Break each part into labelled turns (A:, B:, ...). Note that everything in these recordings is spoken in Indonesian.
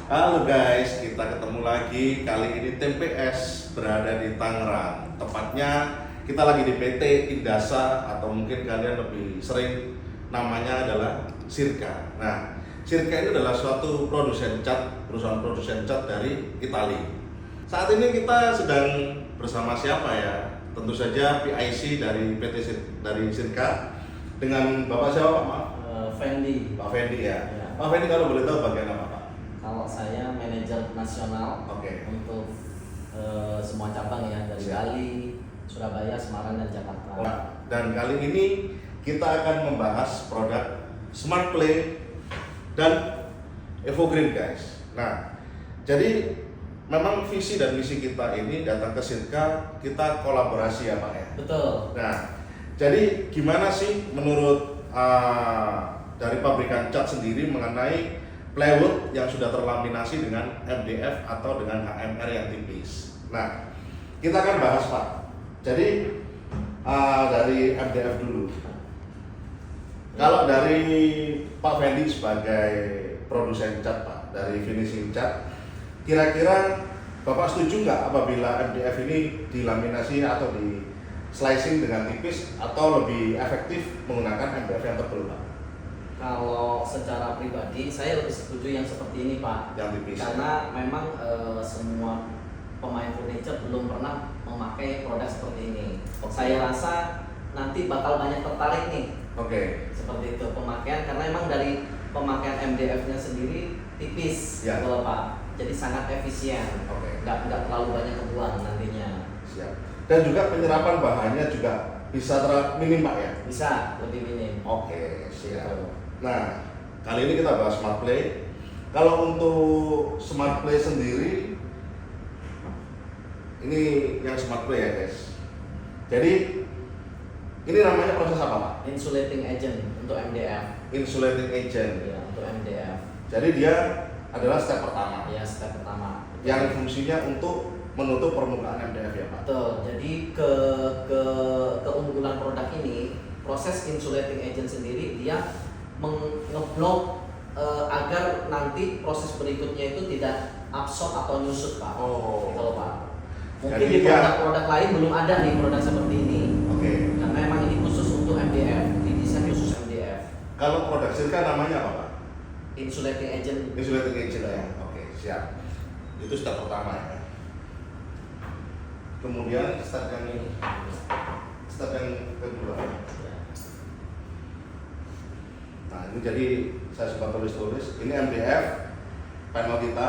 A: Halo guys, kita ketemu lagi. Kali ini tim PS berada di Tangerang. Tepatnya kita lagi di PT Indasa atau mungkin kalian lebih sering namanya adalah Sirka. Nah, Sirka ini adalah suatu produsen cat, perusahaan produsen cat dari Italia. Saat ini kita sedang bersama siapa ya? Tentu saja PIC dari dari Sirka dengan Bapak siapa Pak? Maaf?
B: Fendi.
A: Pak Fendi ya.
B: Ya.
A: Pak Fendi kalau boleh tahu bagian apa Pak?
B: Kalau saya manajer nasional
A: Oke.
B: untuk semua cabang ya dari
A: Siap.
B: Bali, Surabaya, Semarang dan Jakarta.
A: Nah, dan kali ini kita akan membahas produk Smart Play dan Evergreen guys. Nah, jadi memang visi dan misi kita ini datang ke Sirka, kita kolaborasi ya Pak ya.
B: Betul.
A: Nah, jadi gimana sih menurut dari pabrikan cat sendiri mengenai plywood yang sudah terlaminasi dengan MDF atau dengan HMR yang tipis. Nah, kita akan bahas Pak. Jadi dari MDF dulu. Kalau dari Pak Fendi sebagai produsen cat Pak, dari finishing cat, kira-kira Bapak setuju nggak apabila MDF ini dilaminasi atau di slicing dengan tipis atau lebih efektif menggunakan MDF yang tebal Pak?
B: Kalau secara pribadi saya lebih setuju yang seperti ini Pak.
A: Yang tipis.
B: Karena memang semua pemain furniture belum pernah memakai produk seperti ini.
A: Oke.
B: Saya rasa nanti bakal banyak tertarik nih.
A: Oke.
B: Seperti itu pemakaian, karena emang dari pemakaian MDF-nya sendiri tipis,
A: Ya.
B: gitu loh, Pak. Jadi sangat efisien.
A: Oke.
B: Nggak terlalu banyak kebuang nantinya.
A: Siap. Dan juga penyerapan bahannya juga bisa minim Pak ya?
B: Bisa lebih minim.
A: Oke, siap.
B: Gitu.
A: Nah, kali ini kita bahas Smart Play. Kalau untuk Smart Play sendiri, ini yang Smart Play ya guys. Jadi ini namanya proses apa Pak?
B: Insulating agent untuk MDF.
A: Insulating agent.
B: Ya, untuk MDF.
A: Jadi dia adalah step pertama
B: Ya, step pertama.
A: yang fungsinya untuk menutup permukaan MDF ya Pak.
B: Betul. Jadi keunggulan produk ini, proses insulating agent sendiri dia ngeblok agar nanti proses berikutnya itu tidak absorb atau nyusut Pak.
A: Oh.
B: Gitu loh, Pak. Mungkin
A: Jadi
B: di
A: dia-
B: produk-produk lain belum ada nih produk seperti ini.
A: Oke.
B: Karena memang ini khusus untuk MDF, didesain khusus MDF.
A: Kalau produk Sirka namanya apa Pak?
B: Insulating agent.
A: Insulating agent ya. Oke, siap. Itu step pertama ya. Kemudian step yang kedua. Nah, ini jadi saya sempat tulis. Ini MDF panel kita,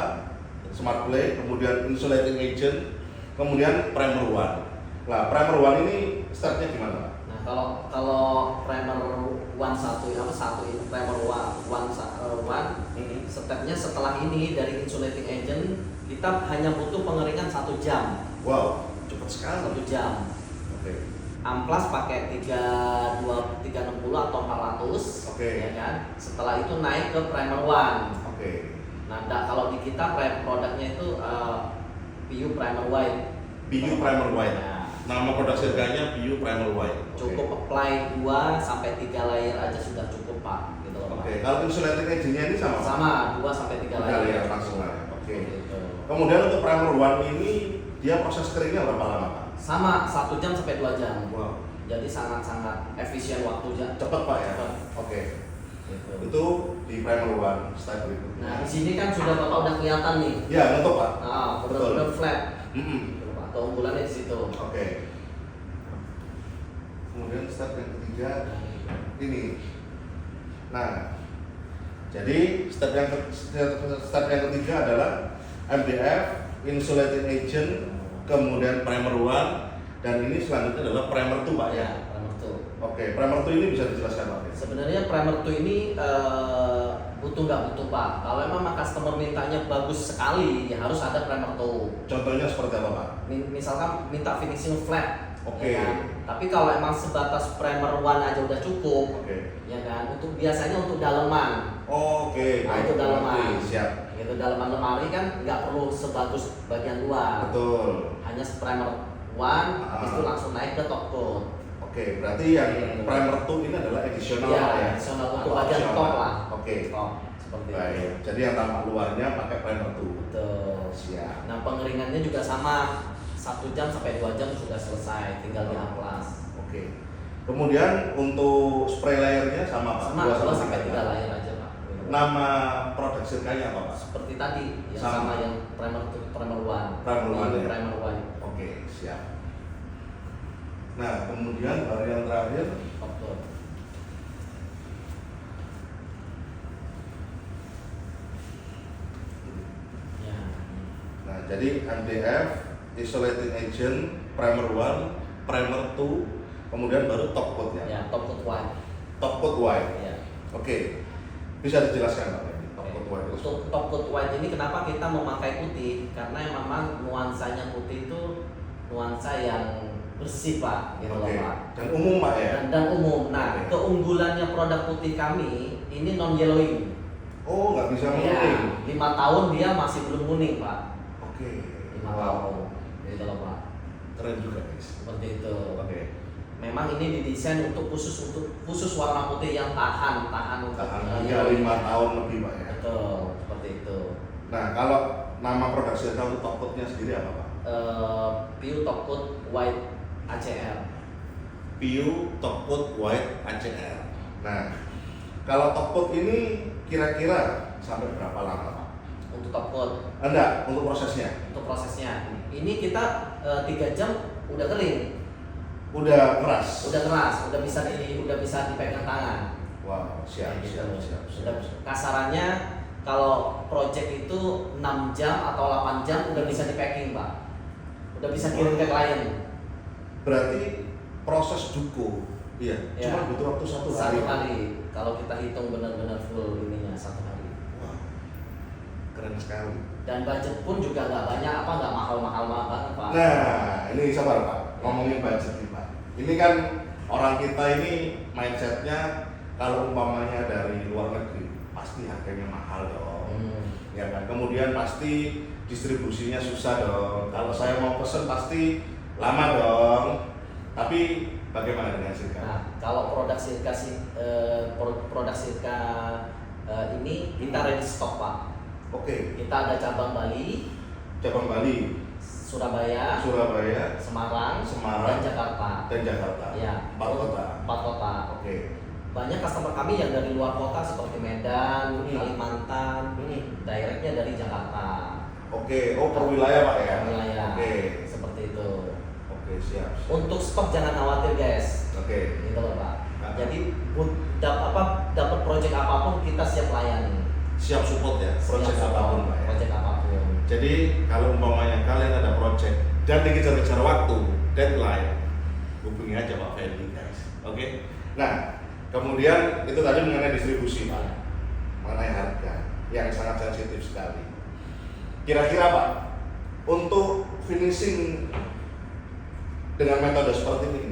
A: Smart Play, kemudian insulating agent, kemudian primer one. Nah, primer one ini stepnya gimana Pak?
B: Nah, kalau primer satu ini primer one stepnya setelah ini dari insulating agent kita hanya butuh pengeringan 1 jam.
A: Wow, cepat sekali.
B: 1 jam.
A: Oke.
B: Amplas pakai 360 atau 400.
A: Oke.
B: Ya kan? Setelah itu naik ke primer one.
A: Oke.
B: Nah, kalau di kita produknya itu PU primer white.
A: PU primer white.
B: Nah,
A: Nama produk Sirkanya PU primer white. Oke.
B: cukup apply 2 sampai 3 layer aja sudah cukup Pak. Gitu loh, Pak.
A: Oke, kalau insulating agentnya ini sama?
B: Sama 2 sampai 3 layer.
A: Ya, langsung lah. Oke.
B: Gitu.
A: Kemudian untuk primer one ini dia proses keringnya berapa lama Pak?
B: Sama 1 jam sampai 2 jam.
A: Wow,
B: Jadi sangat-sangat efisien waktunya.
A: cepet Pak ya.
B: Cepet.
A: Oke.
B: Gitu.
A: Itu di primer one step berikutnya.
B: Nah, di sini kan sudah Bapak udah kelihatan nih.
A: Ya, ngetuk Pak.
B: Nah, benar-benar flat.
A: Mm-mm.
B: Gitu, Pak. Keunggulannya di situ.
A: Oke. Kemudian step yang ketiga ini. Nah, jadi step yang ketiga adalah MDF, insulating agent, kemudian primer one, dan ini selanjutnya adalah primer two Pak ya.
B: Ya, primer 2.
A: Oke, primer two ini bisa dijelaskan Pak?
B: Sebenarnya primer 2 ini butuh nggak butuh Pak. Kalau memang customer mintanya bagus sekali, ya harus ada primer 2.
A: Contohnya seperti apa Pak?
B: Misalkan minta finishing flat.
A: Oke.
B: Ya kan? Tapi kalau emang sebatas primer one aja udah cukup,
A: Oke.
B: ya kan? Untuk biasanya untuk daleman.
A: Oke,
B: Nah, itu dalaman.
A: Oke, siap.
B: Gitu, dalaman lemari kan nggak perlu sebagus bagian luar.
A: Betul.
B: Hanya primer one, habis itu langsung naik ke top coat.
A: Oke, berarti yang primer two ini adalah additional
B: Iya,
A: Pak ya?
B: additional untuk
A: Atau
B: bagian
A: optional.
B: top lah.
A: Oke.
B: Top. seperti itu.
A: Baik. Jadi yang tampak luarnya pakai primer 2.
B: Betul.
A: Siap.
B: Nah pengeringannya juga sama, 1 jam sampai 2 jam sudah selesai, tinggal di amplas.
A: Oke. Kemudian untuk spray layernya sama Pak?
B: Sama 2 sampai 3
A: tiga.
B: layer aja Pak.
A: Nama produk sirkanya apa Pak?
B: Seperti tadi yang
A: Sama.
B: sama yang primer 1.
A: Primer
B: Ini
A: one, ya?
B: primer 1.
A: Oke, siap. Nah, kemudian baru yang terakhir
B: Top coat. Ya.
A: nah, jadi MDF, Insulating Agent, Primer 1, Primer 2, kemudian baru top coat ya?
B: Ya, top coat white.
A: Top coat white.
B: Ya.
A: Oke, bisa dijelaskan Pak? Top coat white itu.
B: Untuk top coat white ini kenapa kita memakai putih? Karena memang nuansanya putih itu nuansa yang bersih Pak, gitu loh
A: Oke.
B: Pak.
A: Dan umum Pak ya?
B: Dan umum. Nah,
A: Oke.
B: keunggulannya produk putih kami ini non yellowing.
A: Oh, nggak bisa
B: Ya,
A: menguning.
B: 5 tahun dia masih belum kuning Pak.
A: Oke.
B: 5 tahun, gitu loh Pak.
A: Keren juga guys.
B: Seperti itu.
A: Oke.
B: Memang ini didesain untuk khusus warna putih yang tahan untuk
A: Tahan hingga 5 tahun lebih Pak ya.
B: Betul, seperti itu.
A: Nah, kalau nama produk Sirka untuk top coat-nya sendiri apa Pak?
B: Pure Top Coat White ACR.
A: Piu Top Coat White ACR. Nah, kalau top coat ini kira-kira sampai berapa lama Pak?
B: Untuk top coat,
A: Enggak, untuk prosesnya.
B: untuk prosesnya. Ini kita 3 jam udah kering,
A: Udah keras.
B: udah keras, udah bisa dipegang tangan.
A: Wow, siap,
B: Kayak
A: siap,
B: gitu.
A: siap,
B: Udah
A: siap.
B: kasarannya kalau project itu 6 jam atau 8 jam udah bisa di packing Pak. Udah bisa kirim ke klien.
A: Berarti proses duko, iya,
B: Ya.
A: cuma butuh waktu 1 hari.
B: 1 hari. Kalau kita hitung benar-benar full ininya 1 hari.
A: Wah, keren sekali.
B: Dan budget pun juga nggak banyak nggak mahal-mahal banget Pak.
A: Nah, ini sabar Pak, ngomongin budget nih Pak. Ini kan orang kita ini mindsetnya kalau umpamanya dari luar negeri pasti harganya mahal dong, ya kan. Kemudian pasti distribusinya susah dong. Kalau saya mau pesen pasti lama dong. Tapi bagaimana dengan Sirka?
B: Nah, kalau produk Sirka ini kita ready stock Pak.
A: Oke,
B: Kita ada cabang Bali,
A: cabang Bali,
B: Surabaya,
A: Surabaya,
B: Semarang,
A: Semarang,
B: dan Jakarta.
A: dan Jakarta.
B: Ya,
A: 4 kota.
B: 4 kota.
A: Oke.
B: Banyak customer kami yang dari luar kota seperti Medan, Kalimantan, directnya dari Jakarta.
A: Oke, oh per wilayah Pak ya?
B: Wilayah.
A: Oke,
B: Seperti itu.
A: oke siap.
B: Untuk stok jangan khawatir guys.
A: Oke,
B: Gitu loh Pak.
A: Ah.
B: Jadi dapat project apapun kita siap layani.
A: siap support ya, project
B: Siap
A: apapun
B: support,
A: Pak ya.
B: Project apapun.
A: Jadi kalau umpamanya kalian ada project dan dikejar-kejar waktu, deadline, hubungi aja Pak Fendi guys. Oke. Nah, kemudian itu tadi mengenai distribusi Pak, mengenai harga yang sangat sensitif sekali. Kira-kira Pak, untuk finishing dengan metode seperti ini,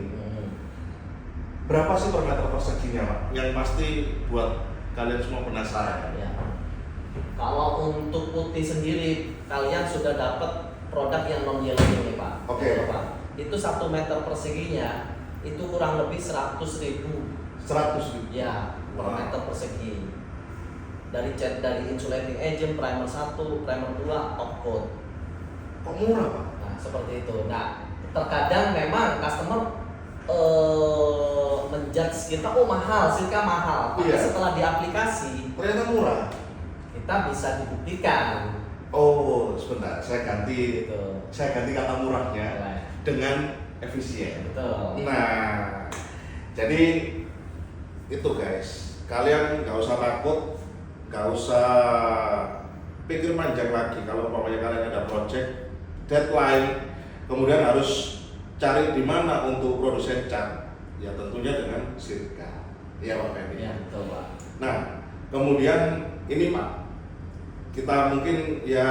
A: berapa sih per meter perseginya Pak? Yang pasti buat kalian semua penasaran.
B: Ya. Kalau untuk putih sendiri, kalian sudah dapat produk yang non yellow ini Pak.
A: Oke.
B: Gitu, Pak. Itu 1 meter perseginya itu kurang lebih 100.000
A: 100.000.
B: ya per
A: Wow.
B: meter persegi. Dari insulating agent, primer 1, primer 2, top coat.
A: Kok murah Pak?
B: Nah, seperti itu. Nah, terkadang memang customer menjudge kita mahal, Sirka mahal. Tapi
A: Iya.
B: setelah di aplikasi
A: Ternyata murah.
B: kita bisa dibuktikan.
A: Oh, sebentar, saya ganti
B: Gitu.
A: kata murahnya
B: Ya,
A: dengan efisien.
B: betul.
A: Nah, jadi itu guys, kalian nggak usah takut, nggak usah pikir panjang lagi. Kalau umpamanya kalian ada project deadline, kemudian harus cari di mana untuk produsen cat, ya tentunya dengan Sirka. Iya Pak Fendi.
B: Ya, betul Pak.
A: Nah, kemudian ini Pak, kita mungkin ya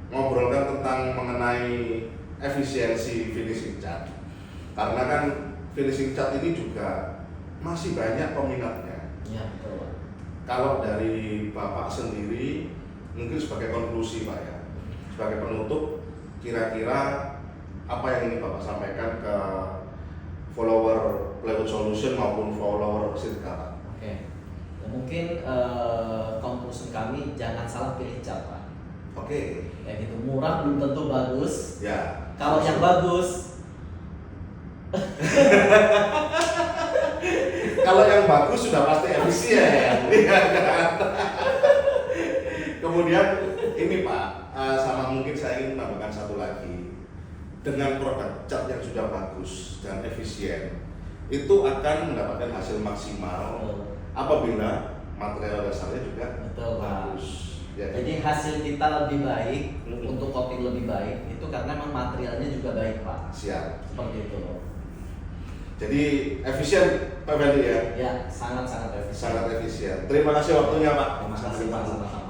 A: ngobrolkan tentang mengenai efisiensi finishing cat. Karena kan finishing cat ini juga masih banyak peminatnya.
B: Ya, betul Pak.
A: Kalau dari Bapak sendiri, mungkin sebagai konklusi Pak ya, sebagai penutup, kira-kira apa yang ingin Bapak sampaikan ke follower Plywood Solution maupun follower Sirka Pak?
B: Oke. Mungkin conclusion kami jangan salah pilih cat Pak.
A: Oke.
B: Kayak gitu, murah belum tentu bagus.
A: Ya.
B: Kalau yang bagus,
A: kalau yang bagus sudah pasti efisien. Iya kan? Kemudian ini Pak, sama mungkin saya ingin menambahkan satu lagi. Dengan produk cat yang sudah bagus dan efisien, itu akan mendapatkan hasil maksimal apabila material dasarnya juga
B: betul Pak.
A: bagus. Ya,
B: Jadi hasil kita lebih baik,
A: Hmm.
B: untuk coating lebih baik, itu karena memang materialnya juga baik Pak.
A: siap.
B: Seperti itu.
A: Jadi efisien Pak Fendi ya,
B: Ya, sangat-sangat efisien.
A: sangat efisien. Terima kasih waktunya Pak.
B: Terima kasih Pak, sama-sama.